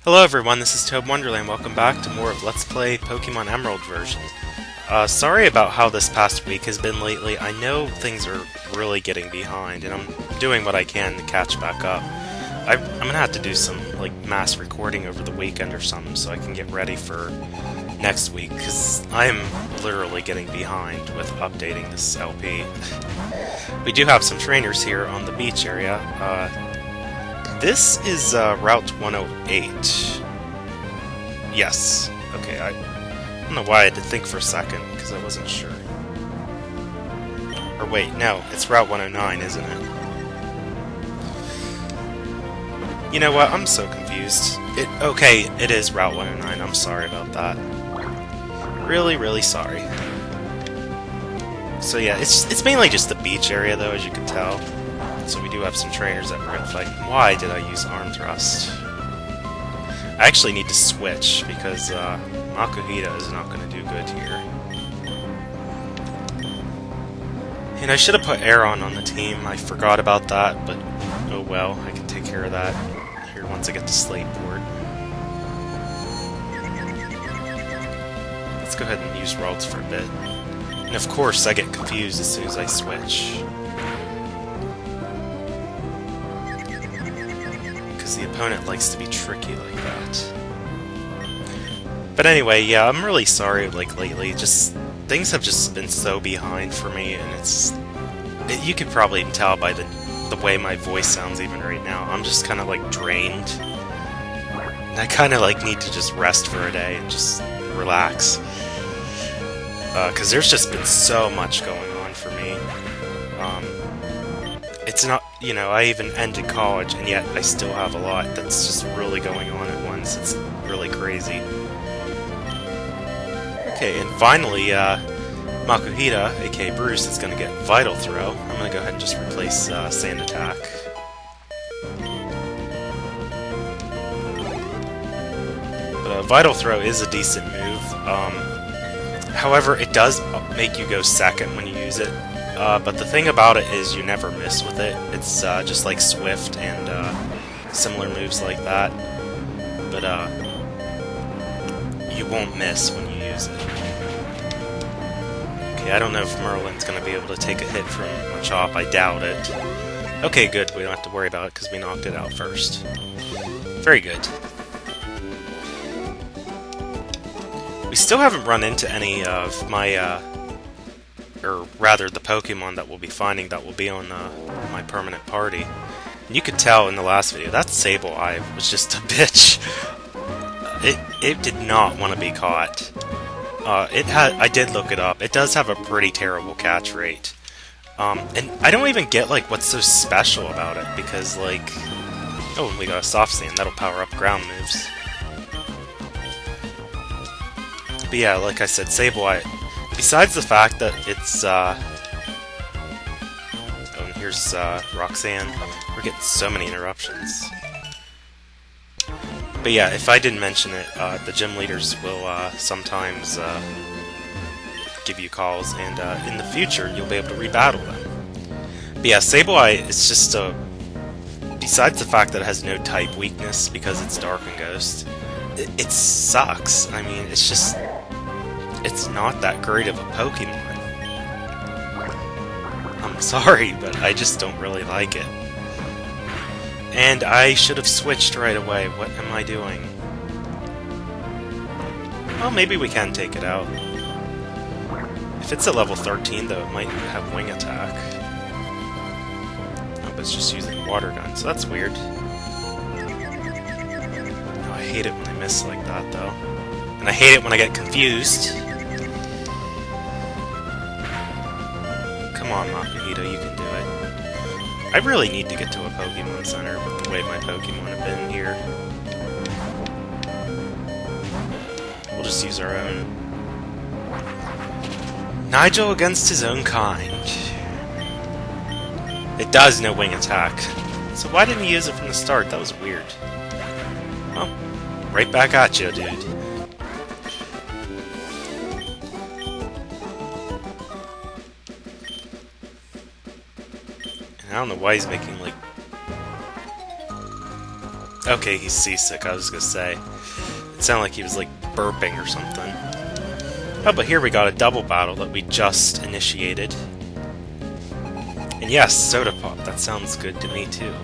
Hello everyone, this is ToadinWonderland. Welcome back to more of Let's Play Pokemon Emerald version. Sorry about how this past week has been lately. I know things are really getting behind, and I'm doing what I can to catch back up. I'm gonna have to do some mass recording over the weekend or something so I can get ready for next week, because I am literally getting behind with updating this LP. We do have some trainers here on the beach area. This is Route 108. Yes. Okay, I don't know why I had to think for a second, because I wasn't sure. Or wait, no, it's Route 109, isn't it? You know what, I'm so confused. Okay, it is Route 109, I'm sorry about that. Really, really sorry. So yeah, it's mainly just the beach area though, as you can tell. So we do have some trainers that we're going to fight. Why did I use Arm Thrust? I actually need to switch, because Makuhita is not going to do good here. And I should have put Aeron on the team. I forgot about that, but oh well, I can take care of that here once I get to Slateport. Let's go ahead and use Ralts for a bit. And of course, I get confused as soon as I switch. The opponent likes to be tricky like that. But anyway, yeah, I'm really sorry, lately, things have just been so behind for me, and you could probably even tell by the way my voice sounds even right now. I'm just kind of, drained. And I kind of, need to just rest for a day and just relax. Because there's just been so much going on for me. It's not, I even ended college, and yet I still have a lot that's just really going on at once. It's really crazy. Okay, and finally, Makuhita, aka Bruce, is going to get Vital Throw. I'm going to go ahead and just replace Sand Attack. But Vital Throw is a decent move. However, it does make you go second when you use it. But the thing about it is you never miss with it. It's just like Swift and similar moves like that. But you won't miss when you use it. Okay, I don't know if Merlin's going to be able to take a hit from Machop. I doubt it. Okay, good. We don't have to worry about it because we knocked it out first. Very good. We still haven't run into any of my... or rather, the Pokemon that we'll be finding that will be on my permanent party. And you could tell in the last video, that Sableye was just a bitch. It did not want to be caught. I did look it up. It does have a pretty terrible catch rate. And I don't even get, what's so special about it, because, oh, we got a Soft Sand. That'll power up ground moves. But yeah, like I said, Sableye... Besides the fact that it's, oh, and here's, Roxanne. We're getting so many interruptions. But yeah, if I didn't mention it, the gym leaders will, sometimes, give you calls, and, in the future, you'll be able to rebattle them. But yeah, Sableye is just besides the fact that it has no type weakness, because it's Dark and Ghost, it sucks. I mean, it's just... It's not that great of a Pokemon. I'm sorry, but I just don't really like it. And I should have switched right away. What am I doing? Well, maybe we can take it out. If it's at level 13, though, it might have Wing Attack. Oh, but it's just using Water Gun, so that's weird. Oh, I hate it when I miss like that, though. And I hate it when I get confused. Come on, Makuhita, you can do it. I really need to get to a Pokemon Center with the way my Pokemon have been here. We'll just use our own. Nigel against his own kind. It does no Wing Attack. So why didn't he use it from the start? That was weird. Well, right back at you, dude. I don't know why he's making, Okay, he's seasick, I was gonna say. It sounded like he was, like, burping or something. Oh, but here we got a double battle that we just initiated. And yes, soda pop, that sounds good to me, too.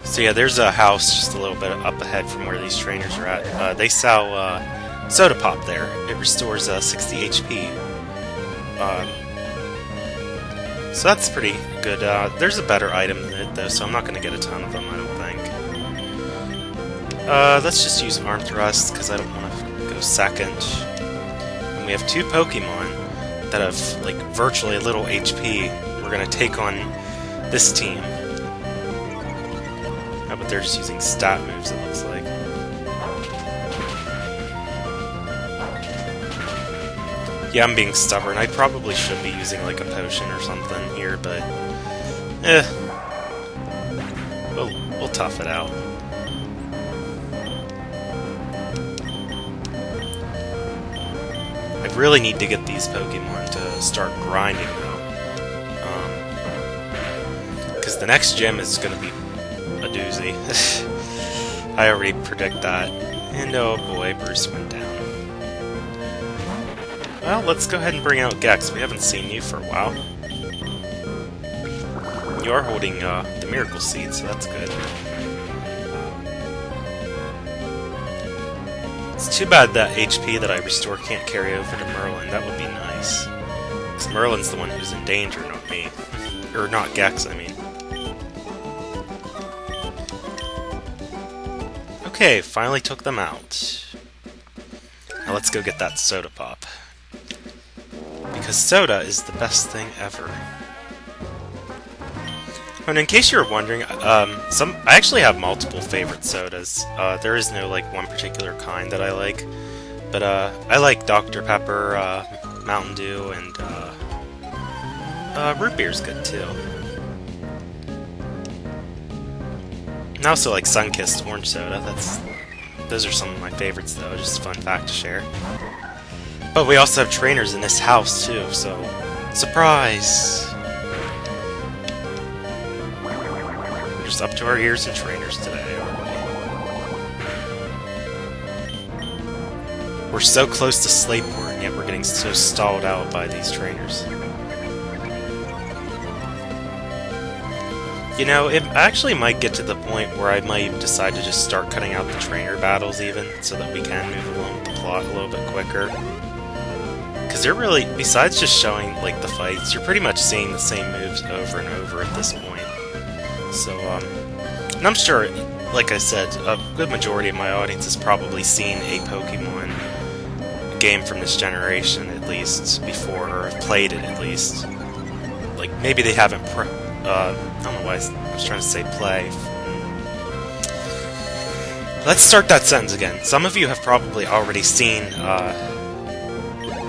So yeah, there's a house just a little bit up ahead from where these trainers are at. They sell soda pop there. It restores 60 HP. So that's pretty good. There's a better item than it, though, so I'm not going to get a ton of them, I don't think. Let's just use Arm Thrust, because I don't want to go second. And we have two Pokemon that have, like, virtually little HP. We're going to take on this team. Oh, but they're just using stat moves, it looks like. Yeah, I'm being stubborn. I probably should be using, like, a potion or something here, but... We'll tough it out. I really need to get these Pokemon to start grinding, though. Because the next gym is going to be a doozy. I already predict that. And oh boy, Bruce went down. Well, let's go ahead and bring out Gex. We haven't seen you for a while. You are holding the Miracle Seed, so that's good. It's too bad that HP that I restore can't carry over to Merlin. That would be nice. Because Merlin's the one who's in danger, not me. Or not Gex, I mean. Okay, finally took them out. Now let's go get that soda pop. Because soda is the best thing ever. And in case you were wondering, I actually have multiple favorite sodas. There is no, like, one particular kind that I like. But, I like Dr. Pepper, Mountain Dew, and, root beer's good, too. And I also like Sunkissed orange soda. Those are some of my favorites, though. Just a fun fact to share. But we also have trainers in this house, too, so... Surprise! We're just up to our ears in trainers today, aren't we? We're so close to Slateport, and yet we're getting so stalled out by these trainers. You know, it actually might get to the point where I might even decide to just start cutting out the trainer battles even, so that we can move along the plot a little bit quicker. Because they're really, besides just showing, like, the fights, you're pretty much seeing the same moves over and over at this point. So, and I'm sure, like I said, a good majority of my audience has probably seen a Pokemon game from this generation, at least, before, or have played it, at least. Like, maybe they haven't I don't know why I was trying to say play. Let's start that sentence again. Some of you have probably already seen,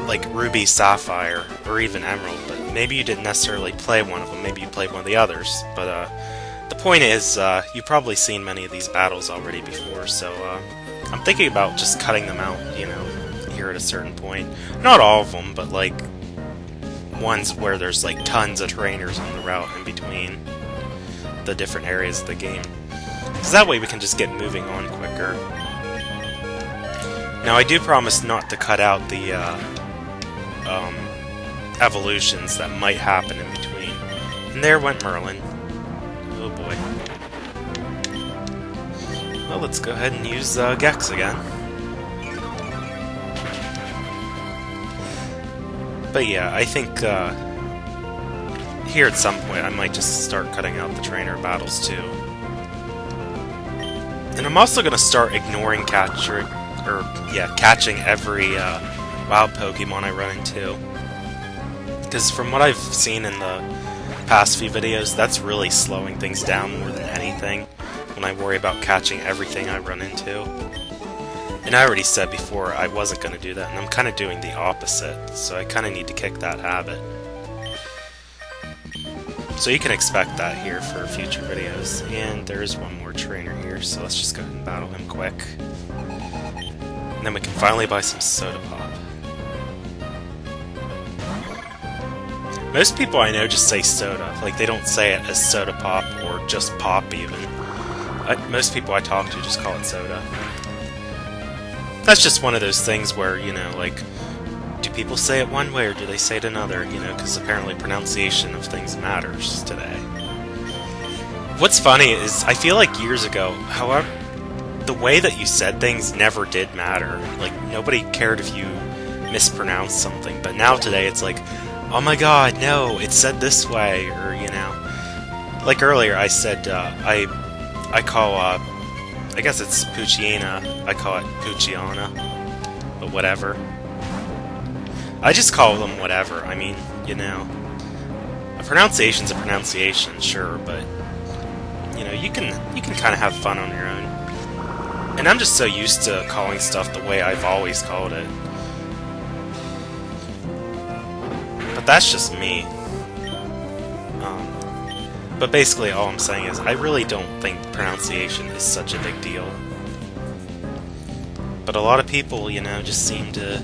like, Ruby, Sapphire, or even Emerald, but maybe you didn't necessarily play one of them, maybe you played one of the others. But, the point is, you've probably seen many of these battles already before, so, I'm thinking about just cutting them out, you know, here at a certain point. Not all of them, but, like, ones where there's, like, tons of trainers on the route in between the different areas of the game. Because that way we can just get moving on quicker. Now, I do promise not to cut out the, evolutions that might happen in between. And there went Merlin. Oh boy. Well, let's go ahead and use, Gex again. But yeah, I think, here at some point I might just start cutting out the trainer battles too. And I'm also gonna start ignoring catching every wild Pokemon I run into. Because from what I've seen in the past few videos, that's really slowing things down more than anything when I worry about catching everything I run into. And I already said before I wasn't going to do that, and I'm kind of doing the opposite, so I kind of need to kick that habit. So you can expect that here for future videos. And there is one more trainer here, so let's just go ahead and battle him quick. And then we can finally buy some soda pop. Most people I know just say soda, like they don't say it as soda pop or just pop even. Most people I talk to just call it soda. That's just one of those things where, you know, like, do people say it one way or do they say it another? You know, because apparently pronunciation of things matters today. What's funny is, I feel like years ago, however, the way that you said things never did matter. Like, nobody cared if you mispronounced something, but now today it's like, oh my god, no, it's said this way, or, you know. Like earlier, I said, I call, I guess it's Pucciana, I call it Pucciana, but whatever. I just call them whatever, I mean, you know. A pronunciation's a pronunciation, sure, but, you know, you can kind of have fun on your own. And I'm just so used to calling stuff the way I've always called it. But that's just me. But basically all I'm saying is I really don't think pronunciation is such a big deal. But a lot of people, you know, just seem to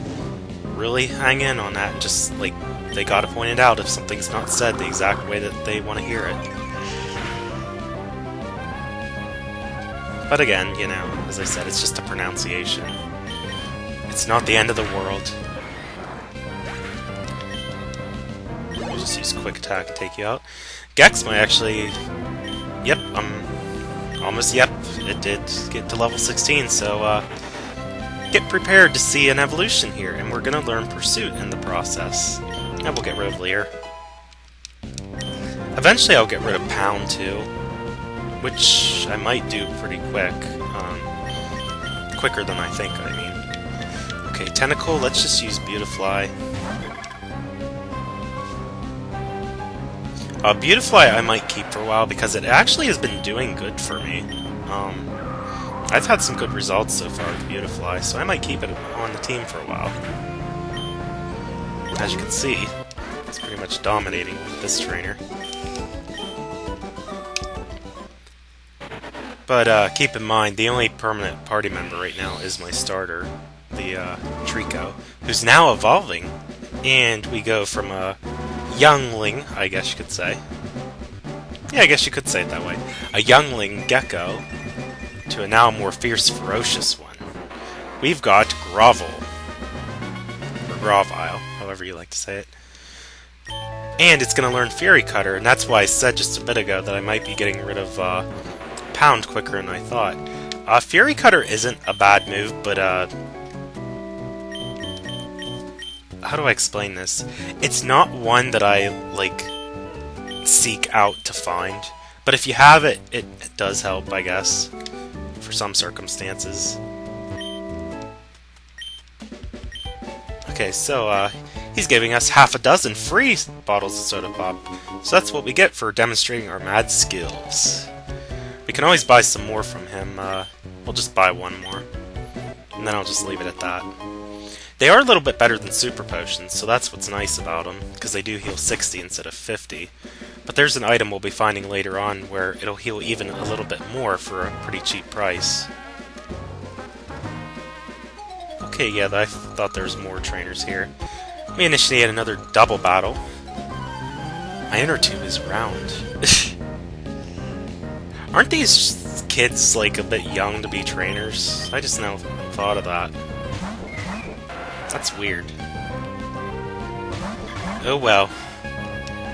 really hang in on that and just, like, they gotta point it out if something's not said the exact way that they want to hear it. But again, you know, as I said, it's just a pronunciation. It's not the end of the world. We'll just use quick attack to take you out. Gex might actually... Yep, almost, yep, it did get to level 16, so, get prepared to see an evolution here, and we're gonna learn Pursuit in the process. And we'll get rid of Leer. Eventually I'll get rid of Pound, too, which I might do pretty quick. Quicker than I think, I mean. Okay, Tentacle, let's just use Beautifly. Beautifly I might keep for a while because it actually has been doing good for me. I've had some good results so far with Beautifly, so I might keep it on the team for a while. As you can see, it's pretty much dominating with this trainer. But keep in mind, the only permanent party member right now is my starter, the Treecko, who's now evolving, and we go from a youngling, I guess you could say. Yeah, I guess you could say it that way. A youngling gecko to a now more fierce, ferocious one. We've got Grovyle. Or Grovyle, however you like to say it. And it's going to learn Fury Cutter, and that's why I said just a bit ago that I might be getting rid of Pound quicker than I thought. Fury Cutter isn't a bad move, but how do I explain this? It's not one that I, like, seek out to find. But if you have it, it does help, I guess. For some circumstances. Okay, so, he's giving us half a dozen free bottles of Soda Pop. So that's what we get for demonstrating our mad skills. We can always buy some more from him. We'll just buy one more. And then I'll just leave it at that. They are a little bit better than Super Potions, so that's what's nice about them, because they do heal 60 instead of 50. But there's an item we'll be finding later on where it'll heal even a little bit more for a pretty cheap price. Okay, yeah, I thought there was more trainers here. We initiate another double battle. My inner tube is round. Aren't these kids, like, a bit young to be trainers? I just now thought of that. That's weird. Oh well.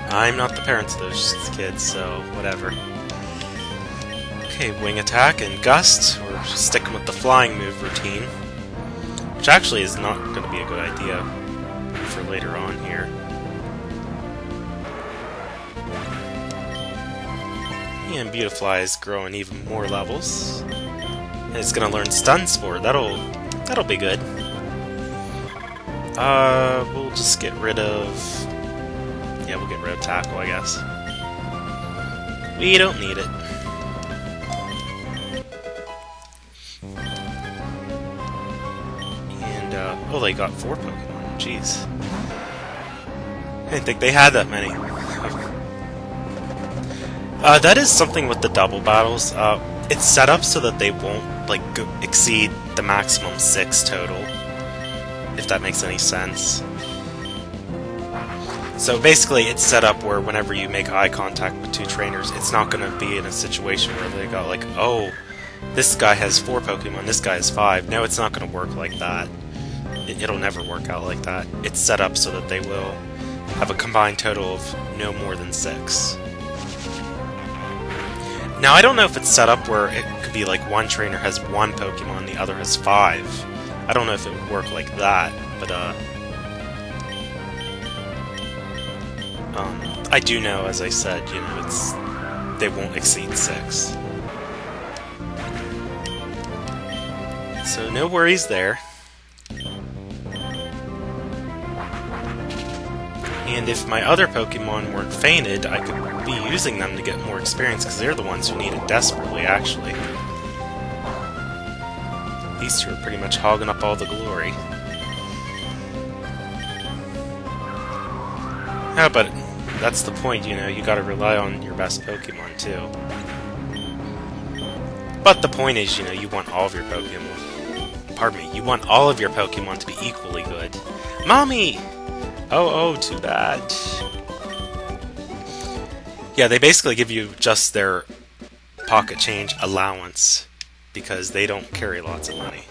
I'm not the parents of those kids, so whatever. Okay, Wing Attack and Gust. We're sticking with the flying move routine. Which actually is not going to be a good idea for later on here. And Beautifly is growing even more levels. And it's going to learn Stun Spore. That'll be good. We'll just get rid of... Yeah, we'll get rid of Tackle, I guess. We don't need it. And, oh, they got 4 Pokemon. Jeez. I didn't think they had that many. That is something with the double battles. It's set up so that they won't, like, exceed the maximum 6 total. If that makes any sense. So basically, it's set up where whenever you make eye contact with two trainers, it's not going to be in a situation where they got like, oh, this guy has 4 Pokemon, this guy has 5. No, it's not going to work like that. It'll never work out like that. It's set up so that they will have a combined total of no more than 6. Now, I don't know if it's set up where it could be like one trainer has 1 Pokemon, the other has 5. I don't know if it would work like that, but I do know, as I said, you know, they won't exceed 6. So no worries there. And if my other Pokemon weren't fainted, I could be using them to get more experience, because they're the ones who need it desperately, actually. These two are pretty much hogging up all the glory. Yeah, but that's the point, you know, you gotta rely on your best Pokemon, too. But the point is, you know, you want all of your Pokemon... Pardon me, you want all of your Pokemon to be equally good. Mommy! Oh, too bad. Yeah, they basically give you just their pocket change allowance, because they don't carry lots of money.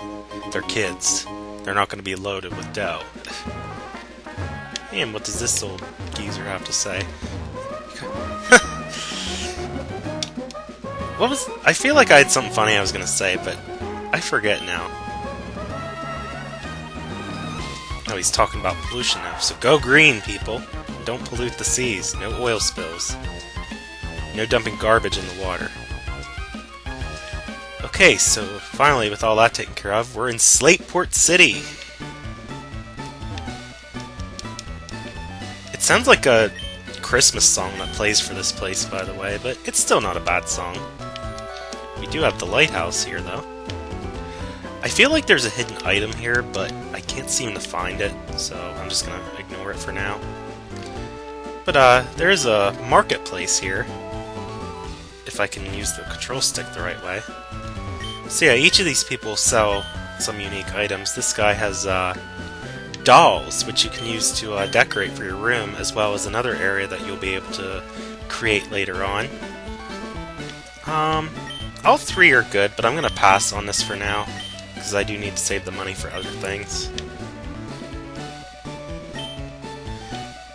They're kids. They're not going to be loaded with dough. And what does this old geezer have to say? What was... I feel like I had something funny I was going to say, but I forget now. Oh, he's talking about pollution now. So go green, people. Don't pollute the seas. No oil spills. No dumping garbage in the water. Okay, so finally, with all that taken care of, we're in Slateport City. It sounds like a Christmas song that plays for this place, by the way, but it's still not a bad song. We do have the lighthouse here, though. I feel like there's a hidden item here, but I can't seem to find it, so I'm just gonna ignore it for now. But there's a marketplace here, if I can use the control stick the right way. So yeah, each of these people sell some unique items. This guy has dolls, which you can use to decorate for your room, as well as another area that you'll be able to create later on. All 3 are good, but I'm gonna pass on this for now, because I do need to save the money for other things.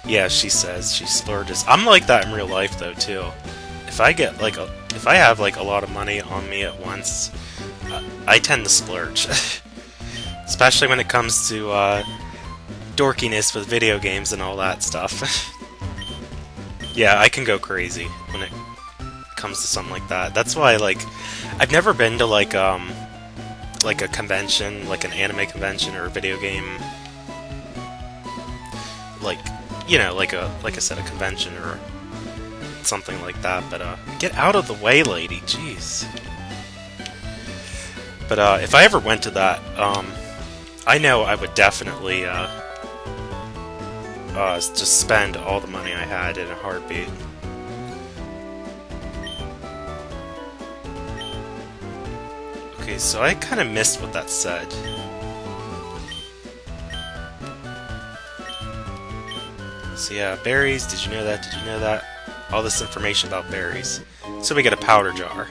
Yeah, she says she splurges. I'm like that in real life, though, too. If I get if I have like a lot of money on me at once, I tend to splurge, especially when it comes to dorkiness with video games and all that stuff. Yeah, I can go crazy when it comes to something like that. That's why, like, I've never been to like a convention, like an anime convention or a video game, like, you know, like I said, a convention or something like that. But get out of the way, lady. Jeez. But if I ever went to that, I know I would definitely just spend all the money I had in a heartbeat. Okay, so I kind of missed what that said. So yeah, berries, did you know that? Did you know that? All this information about berries. So we get a powder jar.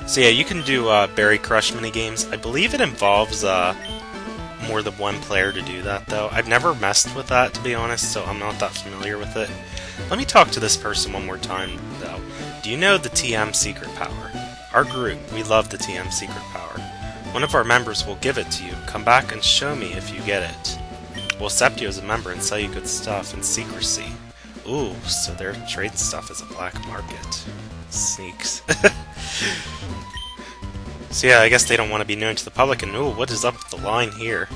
So yeah, you can do Berry Crush minigames. I believe it involves more than one player to do that, though. I've never messed with that, to be honest, so I'm not that familiar with it. Let me talk to this person one more time, though. Do you know the TM secret power? Our group, we love the TM secret power. One of our members will give it to you. Come back and show me if you get it. We'll accept you as a member and sell you good stuff in secrecy. Ooh, so they're trading stuff as a black market. Sneaks. So yeah, I guess they don't want to be known to the public, and ooh, what is up with the line here?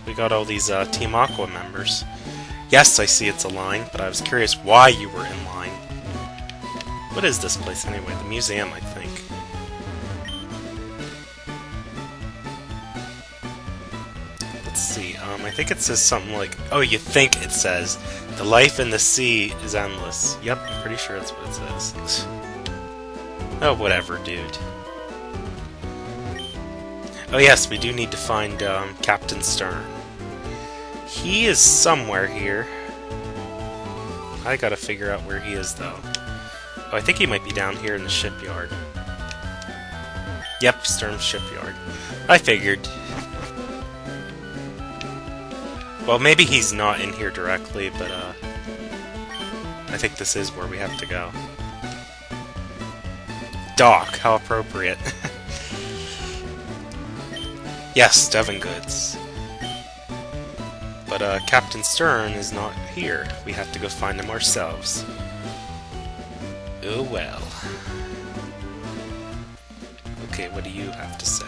We got all these Team Aqua members. Yes, I see it's a line, but I was curious why you were in line. What is this place anyway? The museum, I think. Let's see, I think it says something like... Oh, you think it says, the life in the sea is endless. Yep, I'm pretty sure that's what it says. Oh, whatever, dude. Oh yes, we do need to find Captain Stern. He is somewhere here. I gotta figure out where he is, though. Oh, I think he might be down here in the shipyard. Yep, Stern's shipyard. I figured. Well, maybe he's not in here directly, but I think this is where we have to go. Dock, how appropriate. Yes, Devon Goods. But Captain Stern is not here. We have to go find him ourselves. Oh well. Okay, what do you have to say?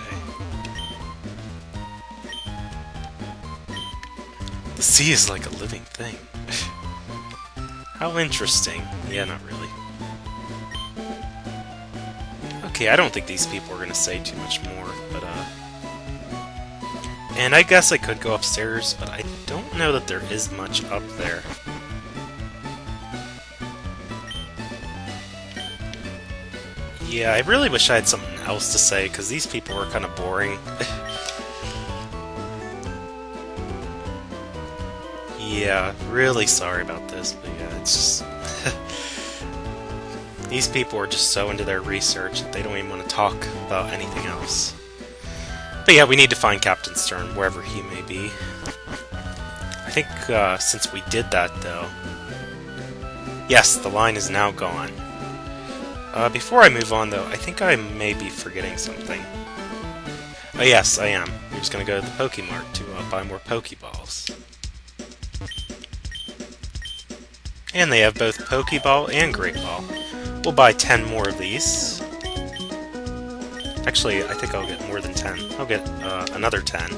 The sea is like a living thing. How interesting. Yeah, not really. Okay, I don't think these people are gonna say too much more, but and I guess I could go upstairs, but I don't know that there is much up there. Yeah, I really wish I had something else to say, because these people were kind of boring. Yeah, really sorry about this, but yeah, it's just... These people are just so into their research that they don't even want to talk about anything else. But yeah, we need to find Captain Stern, wherever he may be. I think since we did that, though... Yes, the line is now gone. Before I move on, though, I think I may be forgetting something. Oh yes, I am. We're just going to go to the Pokemart to buy more Pokeballs. And they have both Pokeball and Great Ball. We'll buy 10 more of these. Actually, I think I'll get more than 10. I'll get another 10.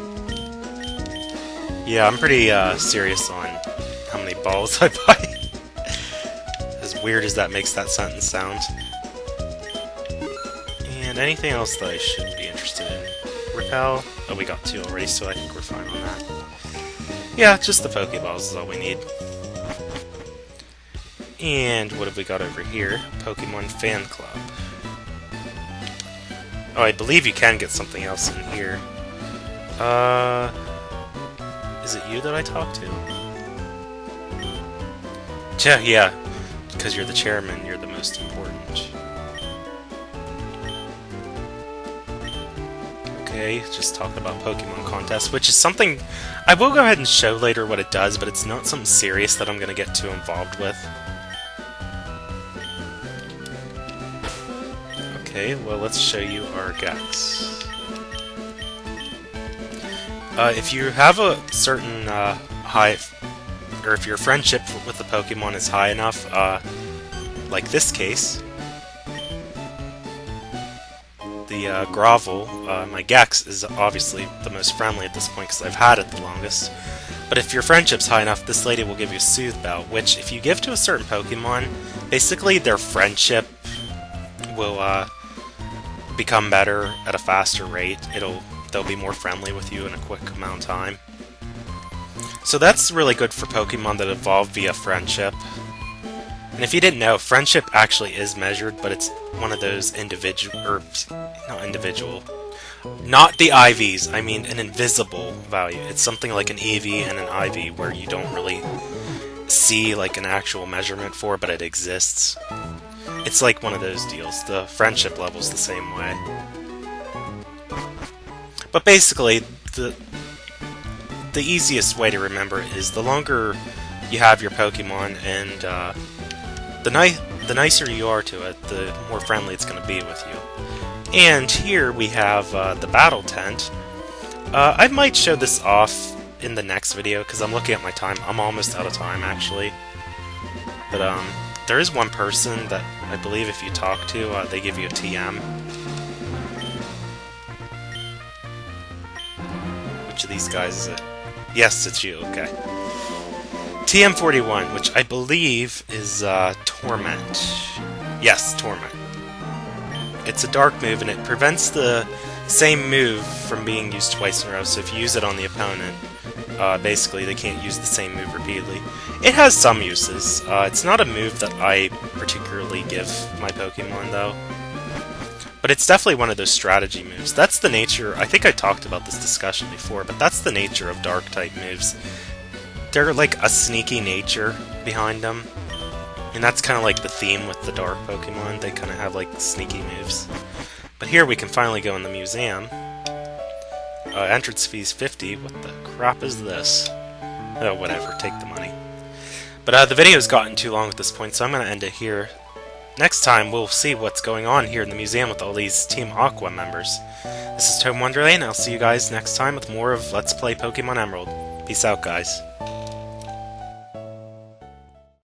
Yeah, I'm pretty serious on how many balls I buy. As weird as that makes that sentence sound. And anything else that I should be interested in? Repel? Oh, we got 2 already, so I think we're fine on that. Yeah, just the Pokeballs is all we need. And what have we got over here? Pokemon Fan Club. Oh, I believe you can get something else in here. Is it you that I talked to? Yeah, because you're the chairman, you're the most important. Okay, just talk about Pokemon contests, which is something I will go ahead and show later what it does, but it's not something serious that I'm going to get too involved with. Okay, well, let's show you our Gex. If you have a certain high, or if your friendship with the Pokemon is high enough, like this case, the Grovyle, my Gex, is obviously the most friendly at this point because I've had it the longest. But if your friendship's high enough, this lady will give you a Soothe Bell, which if you give to a certain Pokemon, basically their friendship will become better at a faster rate. They'll be more friendly with you in a quick amount of time. So that's really good for Pokemon that evolve via friendship. And if you didn't know, friendship actually is measured, but it's one of those not the IVs, I mean an invisible value. It's something like an EV and an IV where you don't really see like an actual measurement for, but it exists. It's like one of those deals. The friendship level's the same way. But basically, the easiest way to remember it is the longer you have your Pokemon and the nicer you are to it, the more friendly it's going to be with you. And here we have the battle tent. I might show this off in the next video because I'm looking at my time. I'm almost out of time, actually. But there is one person that I believe if you talk to, they give you a TM. Which of these guys is it? Yes, it's you, okay. TM41, which I believe is Torment. Yes, Torment. It's a dark move, and it prevents the same move from being used twice in a row, so if you use it on the opponent, basically they can't use the same move repeatedly. It has some uses. It's not a move that I particularly give my Pokemon, though. But it's definitely one of those strategy moves. That's the nature, I think I talked about this discussion before, but that's the nature of Dark-type moves. They're like a sneaky nature behind them. And that's kind of like the theme with the Dark Pokemon. They kind of have like sneaky moves. But here we can finally go in the museum. Entrance fee's 50. What the crap is this? Oh, whatever. Take the money. But the video's gotten too long at this point, so I'm going to end it here. Next time, we'll see what's going on here in the museum with all these Team Aqua members. This is ToadinWonderland, and I'll see you guys next time with more of Let's Play Pokemon Emerald. Peace out, guys.